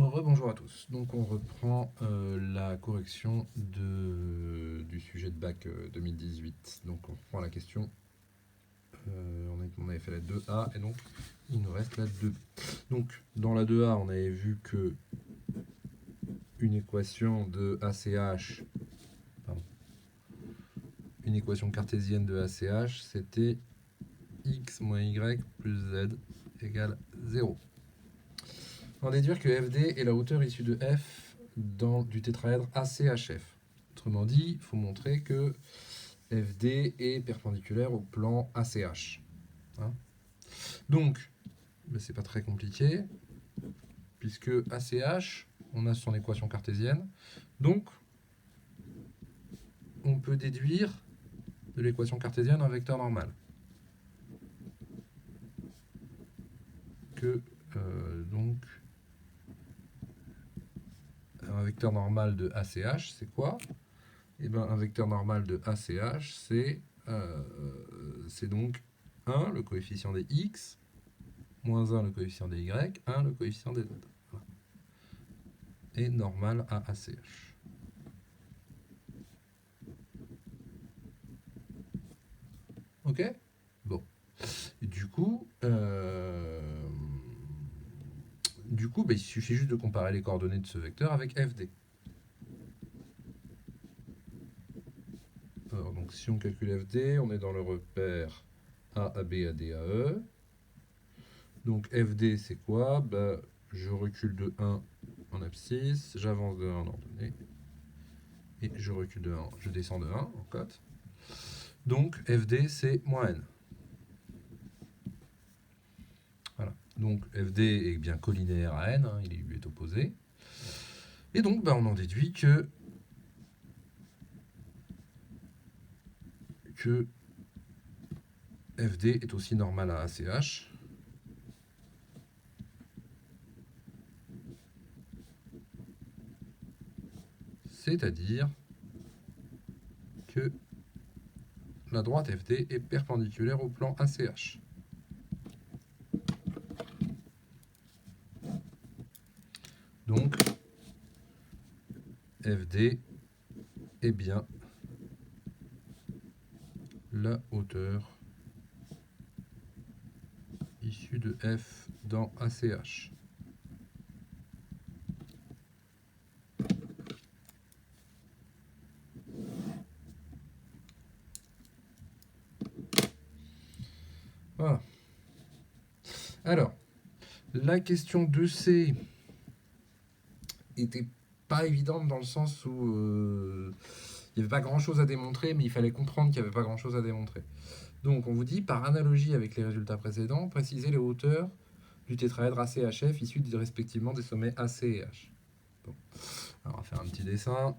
Rebonjour à tous. Donc on reprend la correction du sujet de bac 2018. Donc on reprend la question. On avait fait la 2A et donc il nous reste la 2B. Donc dans la 2A on avait vu que une équation de ACH, pardon, une équation cartésienne de ACH, c'était x moins y plus z égale 0. On va déduire que FD est la hauteur issue de F du tétraèdre ACHF. Autrement dit, il faut montrer que FD est perpendiculaire au plan ACH. Hein, donc, ben c'est pas très compliqué, puisque ACH, on a son équation cartésienne. Donc, on peut déduire de l'équation cartésienne un vecteur normal. Donc, un vecteur normal de ACH, c'est quoi? Eh bien, un vecteur normal de ACH, c'est donc 1, le coefficient des x, moins 1, le coefficient des y, 1, le coefficient des z. Voilà. Et normal à ACH. Ok? Bon. Et du coup, bah, il suffit juste de comparer les coordonnées de ce vecteur avec FD. Alors, donc, si on calcule FD, on est dans le repère A, AB, AD, AE. Donc, FD, c'est quoi? Bah, je recule de 1 en abscisse, j'avance de 1 en ordonnée, et je recule de 1, je descends de 1 en cote. Donc, FD, c'est moins N. Voilà. Donc, FD est bien collinéaire à N, hein, il lui est opposé. Et donc, bah, on en déduit que FD est aussi normal à ACH. C'est-à-dire que la droite FD est perpendiculaire au plan ACH. Donc, FD est bien la hauteur issue de F dans ACH. Voilà. Alors, la question 2C était pas évidente dans le sens où il n'y avait pas grand chose à démontrer, mais il fallait comprendre qu'il n'y avait pas grand chose à démontrer. Donc on vous dit, par analogie avec les résultats précédents, précisez les hauteurs du tétraèdre ACHF issus respectivement des sommets AC et H. Bon. Alors on va faire un petit dessin.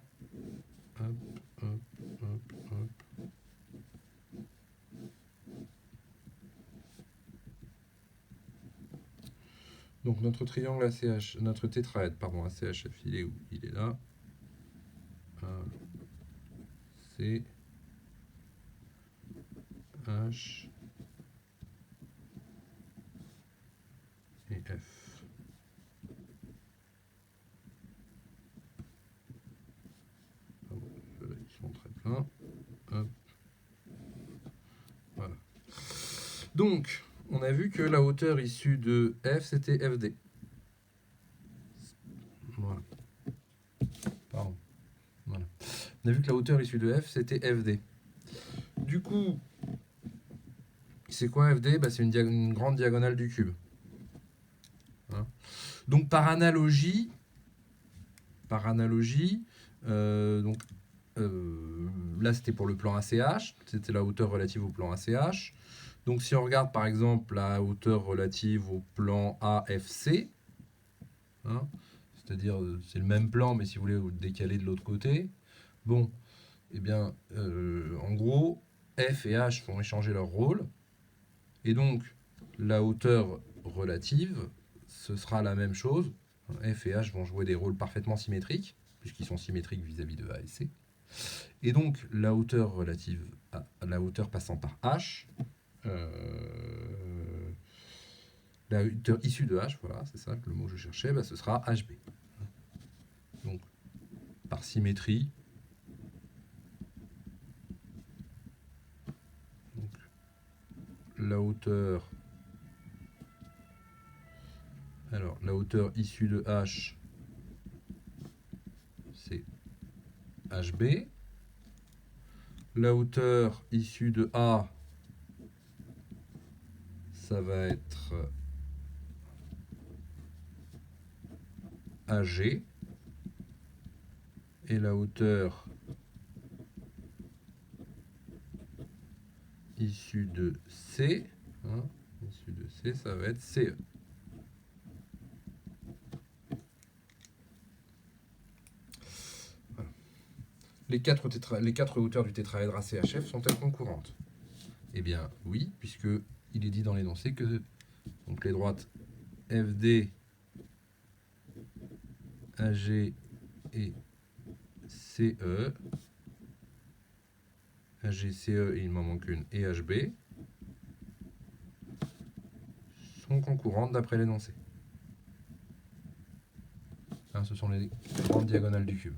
Hop, hop, hop, hop. Donc notre triangle ACH, notre tétraèdre, pardon, ACHF, il est où? Il est là. C, H et F. Ils sont très pleins. Hop. Voilà. Donc, on a vu que la hauteur issue de F, c'était FD. Voilà. Pardon. Voilà. On a vu que la hauteur issue de F, c'était FD. Du coup, c'est quoi FD? Bah, c'est une grande diagonale du cube. Hein, donc, par analogie, donc, là, c'était pour le plan ACH. C'était la hauteur relative au plan ACH. Donc, si on regarde, par exemple, la hauteur relative au plan AFC, hein, c'est-à-dire, c'est le même plan, mais si vous voulez, vous le décalez de l'autre côté. Bon, eh bien, en gros, F et H vont échanger leur rôle. Et donc, la hauteur relative, ce sera la même chose. F et H vont jouer des rôles parfaitement symétriques, puisqu'ils sont symétriques vis-à-vis de A et C. Et donc, la hauteur relative à la hauteur passant par H, La hauteur issue de H, voilà, c'est ça le mot que je cherchais, bah, ce sera HB. Donc, par symétrie, donc, la hauteur issue de H, c'est HB. La hauteur issue de A, ça va être AG. Et la hauteur issue de C, ça va être CE. Voilà. Les quatre hauteurs du tétraèdre ACHF sont-elles concurrentes? Eh bien oui, puisque il est dit dans l'énoncé que donc les droites FD, AG et CE, AG, CE, il m'en manque une, et HB, sont concurrentes d'après l'énoncé. Hein, ce sont les grandes diagonales du cube.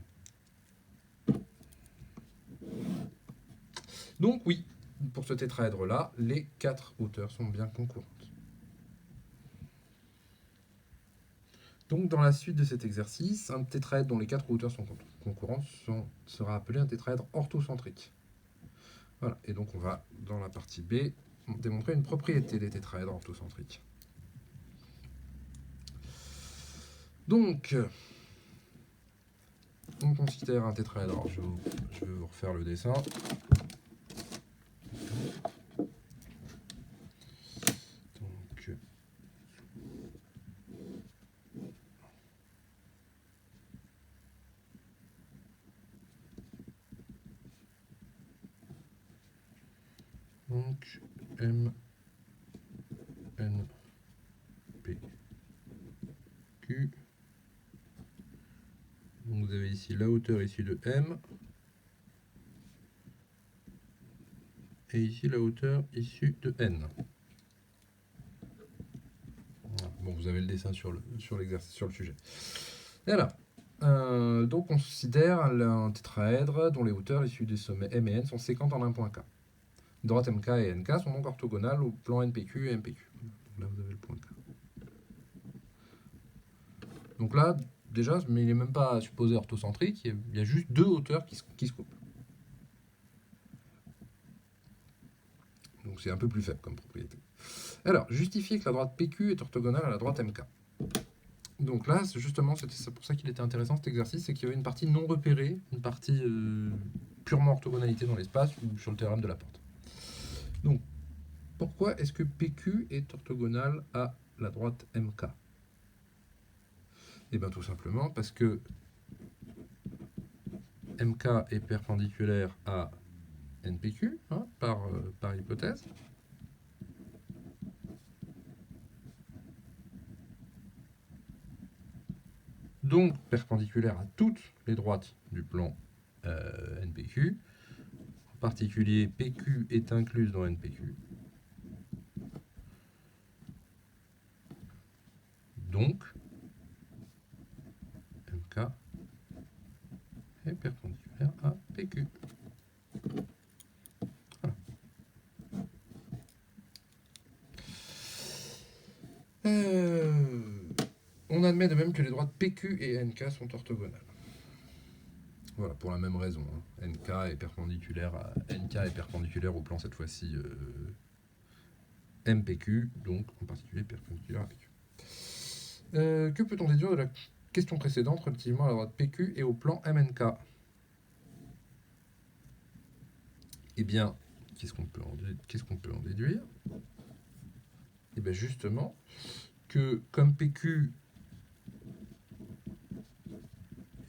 Donc oui, pour ce tétraèdre-là, les quatre hauteurs sont bien concurrentes. Donc dans la suite de cet exercice, un tétraèdre dont les quatre hauteurs sont concurrentes sera appelé un tétraèdre orthocentrique. Voilà, et donc on va, dans la partie B, démontrer une propriété des tétraèdres orthocentriques. Donc, on considère un tétraèdre. Alors, je vais vous refaire le dessin. Donc M, N, P, Q. Donc vous avez ici la hauteur issue de M. Et ici la hauteur issue de N. Voilà. Bon, vous avez le dessin sur le sujet. Voilà. Donc on considère un tétraèdre dont les hauteurs issues des sommets M et N sont séquentes en un point K. Droite MK et NK sont donc orthogonales au plan NPQ et MPQ. Donc là vous avez le point K. Donc là, déjà, mais il n'est même pas supposé orthocentrique, il y a juste deux hauteurs qui se coupent. Donc c'est un peu plus faible comme propriété. Alors, justifier que la droite PQ est orthogonale à la droite MK. Donc là, justement, c'est pour ça qu'il était intéressant cet exercice, c'est qu'il y avait une partie non repérée, une partie purement orthogonalité dans l'espace ou sur le théorème de la porte. Donc, pourquoi est-ce que PQ est orthogonale à la droite MK? Eh bien tout simplement parce que MK est perpendiculaire à NPQ, hein, par hypothèse. Donc perpendiculaire à toutes les droites du plan NPQ. En particulier, PQ est incluse dans NPQ. Donc, MK est perpendiculaire à PQ. Voilà. On admet de même que les droites PQ et NK sont orthogonales. Voilà, pour la même raison. Hein. NK est perpendiculaire au plan, cette fois-ci, MPQ, donc en particulier perpendiculaire à PQ. Que peut-on déduire de la question précédente relativement à la droite PQ et au plan MNK? Eh bien, qu'est-ce qu'on peut en déduire? Eh bien justement, que comme PQ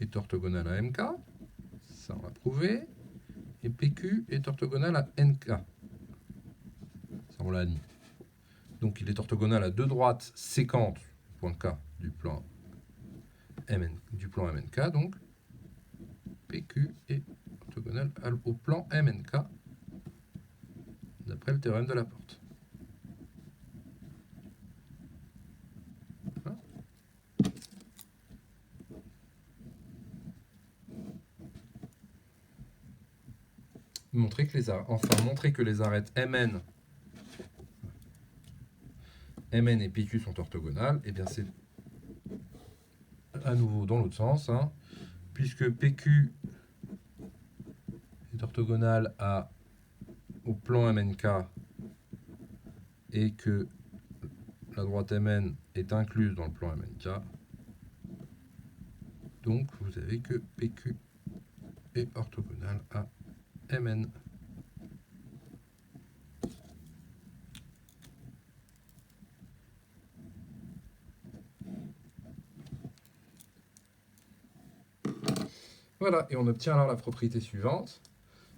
est orthogonal à MK, ça on l'a prouvé, et PQ est orthogonal à NK, ça on l'a admis. Donc il est orthogonal à deux droites séquentes, point K, du plan MNK, donc PQ est orthogonal au plan MNK, d'après le théorème de la porte. montrer que les arêtes MN et PQ sont orthogonales, et bien c'est à nouveau dans l'autre sens, hein, puisque PQ est orthogonal au plan MNK et que la droite MN est incluse dans le plan MNK, donc vous avez que PQ est orthogonal à MN. Voilà, et on obtient alors la propriété suivante.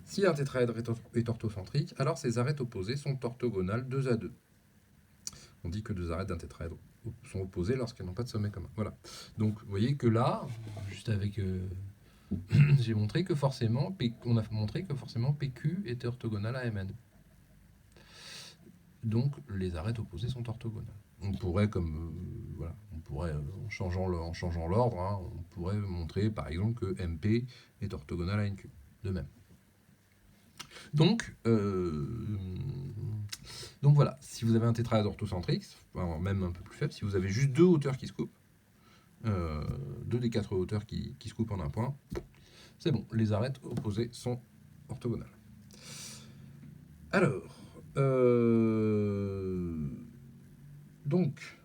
Si un tétraèdre est orthocentrique, alors ses arêtes opposées sont orthogonales 2 à 2. On dit que deux arêtes d'un tétraèdre sont opposées lorsqu'elles n'ont pas de sommet commun. Voilà. Donc vous voyez que là, juste avec... j'ai montré que forcément, on a montré que forcément PQ était orthogonal à MN. Donc les arêtes opposées sont orthogonales. On pourrait, voilà, en changeant l'ordre, hein, on pourrait montrer par exemple que MP est orthogonal à NQ, de même. Donc voilà, si vous avez un tétraèdre orthocentrique, même un peu plus faible, si vous avez juste deux hauteurs qui se coupent, deux des quatre hauteurs qui se coupent en un point, c'est bon, les arêtes opposées sont orthogonales. Alors, donc,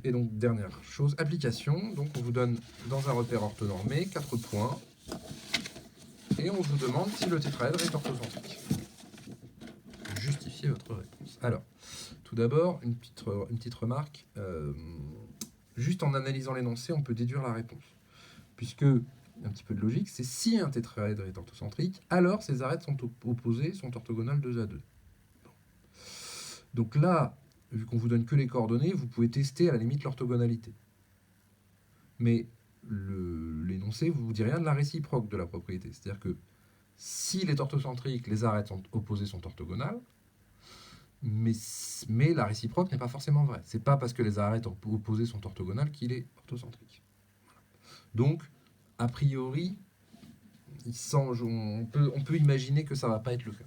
dernière chose, application. Donc, on vous donne dans un repère orthonormé 4 points, et on vous demande si le tétraèdre est orthocentrique. Justifiez votre réponse. Alors, tout d'abord, une petite remarque. Juste en analysant l'énoncé, on peut déduire la réponse. Puisque, un petit peu de logique, c'est si un tétraèdre est orthocentrique, alors ses arêtes sont opposées, sont orthogonales 2 à 2. Donc là, vu qu'on vous donne que les coordonnées, vous pouvez tester à la limite l'orthogonalité. Mais l'énoncé ne vous dit rien de la réciproque de la propriété. C'est-à-dire que s'il est orthocentrique, les arêtes opposées sont orthogonales, mais la réciproque n'est pas forcément vraie. C'est pas parce que les arêtes opposées sont orthogonales qu'il est orthocentrique. Donc, a priori, on peut imaginer que ça ne va pas être le cas.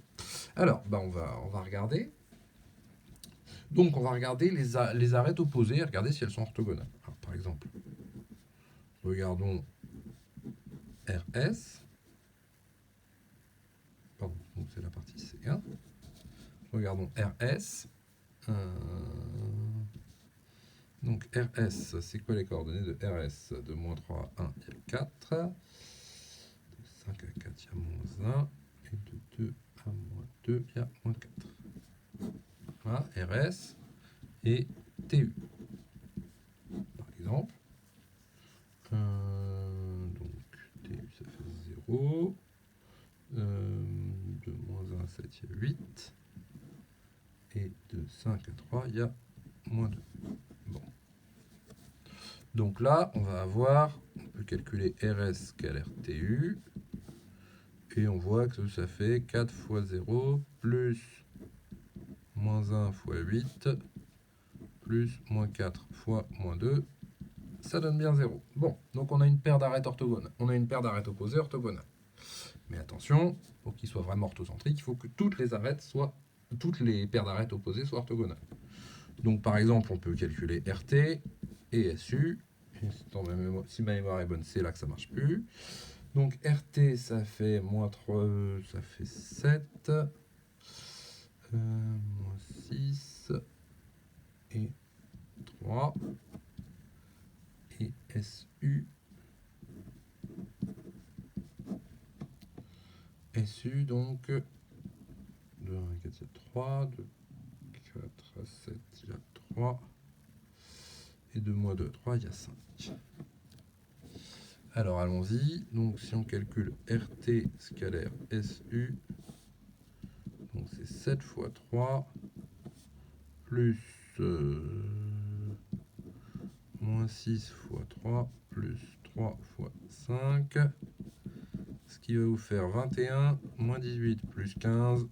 Alors, on va regarder. Donc, on va regarder les arêtes opposées, regarder si elles sont orthogonales. Alors, par exemple, regardons RS. Pardon, donc c'est la partie C1. Regardons RS. Donc RS, c'est quoi les coordonnées de RS? De moins 3 à 1, il y a 4. De 5 à 4, il y a moins 1. Et de 2 à moins 2, il y a moins 4. Voilà, RS et TU. Par exemple. Donc TU, ça fait 0. De moins 1 à 7, il y a 8. Et de 5 à 3, il y a moins 2. Bon. Donc là, on peut calculer RS scalaire TU. Et on voit que ça fait 4 fois 0 plus moins 1 fois 8 plus moins 4 fois moins 2. Ça donne bien 0. Bon, donc on a une paire d'arêtes orthogonales. On a une paire d'arêtes opposées orthogonales. Mais attention, pour qu'il soit vraiment orthocentrique, il faut que toutes les paires d'arêtes opposées soient orthogonales. Donc par exemple, on peut calculer RT et SU. Si ma mémoire est bonne, c'est là que ça marche plus. Donc RT, ça fait moins 3, ça fait 7, moins 6 et 3. Et SU donc, de 1 à 4, il y a 3, de 4 à 7, il y a 3, et de moins 2 à 3, il y a 5. Alors allons-y, donc si on calcule RT scalaire SU, donc c'est 7 fois 3, plus moins 6 fois 3, plus 3 fois 5, ce qui va vous faire 21, moins 18, plus 15,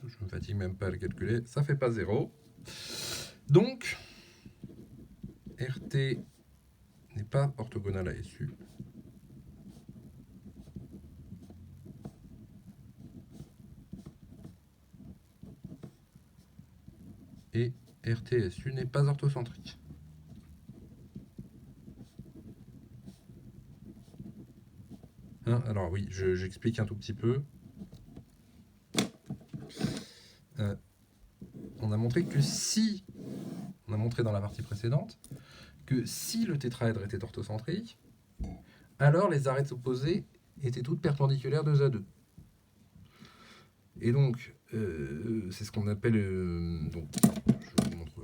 je me fatigue même pas à le calculer, ça fait pas 0. Donc, RT n'est pas orthogonal à SU. RTSU n'est pas orthocentrique. Hein, alors oui, j'explique un tout petit peu. On a montré que si, on a montré dans la partie précédente, que si le tétraèdre était orthocentrique, alors les arêtes opposées étaient toutes perpendiculaires 2 à 2. Et donc, c'est ce qu'on appelle... donc, je vous montre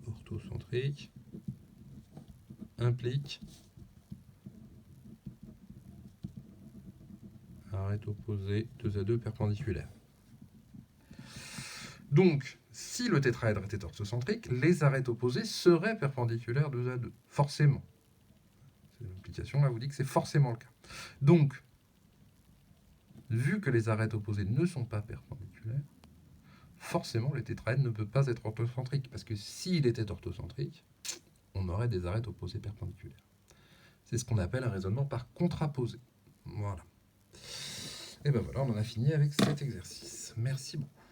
orthocentrique implique arête opposée 2 à 2 perpendiculaires. Donc, si le tétraèdre était orthocentrique, les arêtes opposées seraient perpendiculaires 2 à 2, forcément. L'implication là vous dit que c'est forcément le cas. Donc, vu que les arêtes opposées ne sont pas perpendiculaires, forcément le tétraèdre ne peut pas être orthocentrique, parce que s'il était orthocentrique, on aurait des arêtes opposées perpendiculaires. C'est ce qu'on appelle un raisonnement par contraposé. Voilà. Et ben voilà, on en a fini avec cet exercice. Merci beaucoup.